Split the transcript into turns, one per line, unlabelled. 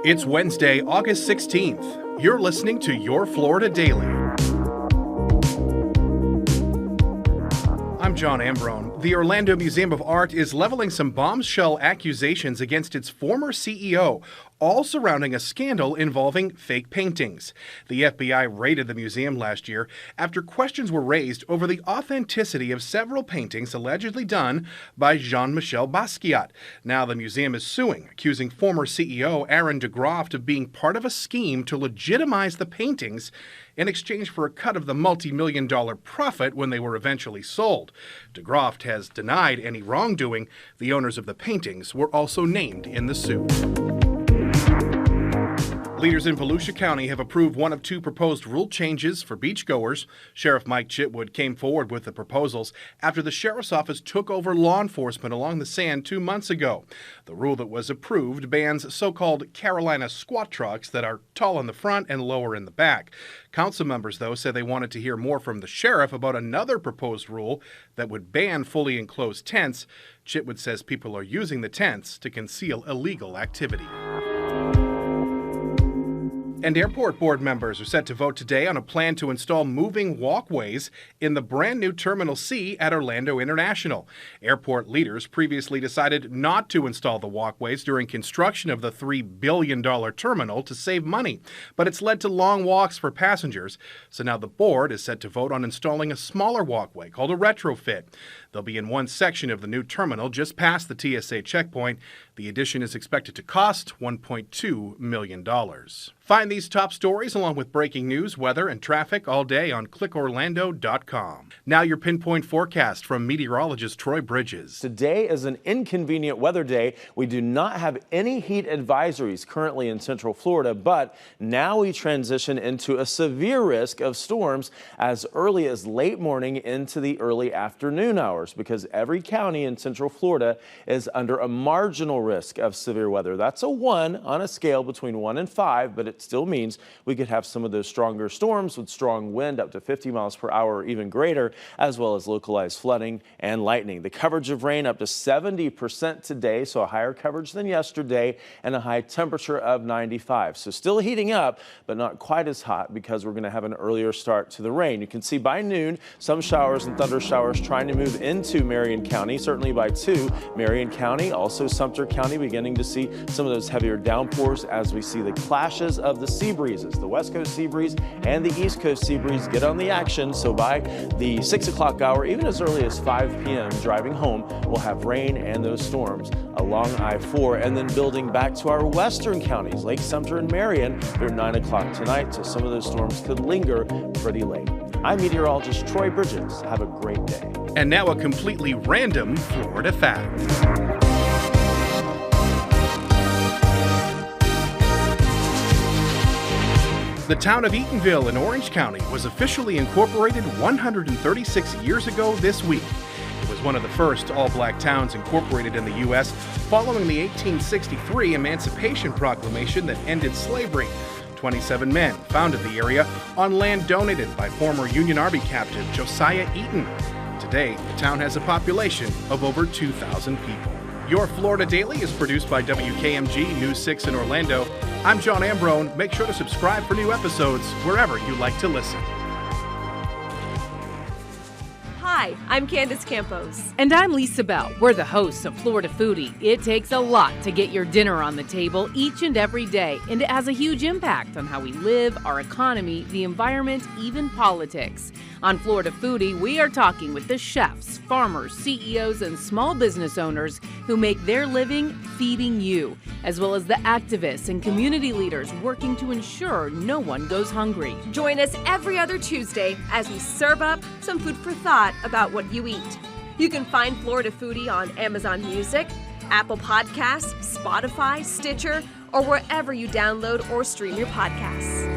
It's Wednesday, August 16th. You're listening to Your Florida Daily. I'm John Ambrone. The Orlando Museum of Art is leveling some bombshell accusations against its former CEO, all surrounding a scandal involving fake paintings. The FBI raided the museum last year after questions were raised over the authenticity of several paintings allegedly done by Jean-Michel Basquiat. Now the museum is suing, accusing former CEO Aaron DeGroft of being part of a scheme to legitimize the paintings in exchange for a cut of the multi-million-dollar profit when they were eventually sold. DeGroft has denied any wrongdoing. The owners of the paintings were also named in the suit. Leaders in Volusia County have approved one of two proposed rule changes for beachgoers. Sheriff Mike Chitwood came forward with the proposals after the sheriff's office took over law enforcement along the sand 2 months ago. The rule that was approved bans so-called Carolina squat trucks that are tall in the front and lower in the back. Council members, though, said they wanted to hear more from the sheriff about another proposed rule that would ban fully enclosed tents. Chitwood says people are using the tents to conceal illegal activity. And airport board members are set to vote today on a plan to install moving walkways in the brand new Terminal C at Orlando International. Airport leaders previously decided not to install the walkways during construction of the $3 billion terminal to save money, but it's led to long walks for passengers. So now the board is set to vote on installing a smaller walkway called a retrofit. They'll be in one section of the new terminal just past the TSA checkpoint. The addition is expected to cost $1.2 million. Find these top stories along with breaking news, weather, and traffic all day on clickorlando.com. Now your pinpoint forecast from meteorologist Troy Bridges.
Today is an inconvenient weather day. We do not have any heat advisories currently in Central Florida, but now we transition into a severe risk of storms as early as late morning into the early afternoon hours, because every county in Central Florida is under a marginal risk of severe weather. That's a 1 on a scale between 1 and 5, but it still means we could have some of those stronger storms with strong wind up to 50 miles per hour or even greater, as well as localized flooding and lightning. The coverage of rain up to 70% today, so a higher coverage than yesterday, and a high temperature of 95. So still heating up, but not quite as hot because we're going to have an earlier start to the rain. You can see by noon some showers and thunder showers trying to move into Marion County, certainly by 2. Marion County, also Sumter County, beginning to see some of those heavier downpours as we see the clashes of the sea breezes. The West Coast sea breeze and the East Coast sea breeze get on the action. So by the 6 o'clock hour, even as early as 5 p.m. driving home, we'll have rain and those storms along I-4, and then building back to our western counties, Lake Sumter and Marion, through 9 o'clock tonight. So some of those storms could linger pretty late. I'm meteorologist Troy Bridges. Have a great day.
And now a completely random Florida fact. The town of Eatonville in Orange County was officially incorporated 136 years ago this week. It was one of the first all-black towns incorporated in the U.S. following the 1863 Emancipation Proclamation that ended slavery. 27 men founded the area on land donated by former Union Army captain Josiah Eaton. Today, the town has a population of over 2,000 people. Your Florida Daily is produced by WKMG News 6 in Orlando. I'm John Ambrone. Make sure to subscribe for new episodes wherever you like to listen.
Hi, I'm Candace Campos.
And I'm Lisa Bell. We're the hosts of Florida Foodie. It takes a lot to get your dinner on the table each and every day, and it has a huge impact on how we live, our economy, the environment, even politics. On Florida Foodie, we are talking with the chefs, farmers, CEOs, and small business owners who make their living feeding you, as well as the activists and community leaders working to ensure no one goes hungry.
Join us every other Tuesday as we serve up some food for thought about what you eat. You can find Florida Foodie on Amazon Music, Apple Podcasts, Spotify, Stitcher, or wherever you download or stream your podcasts.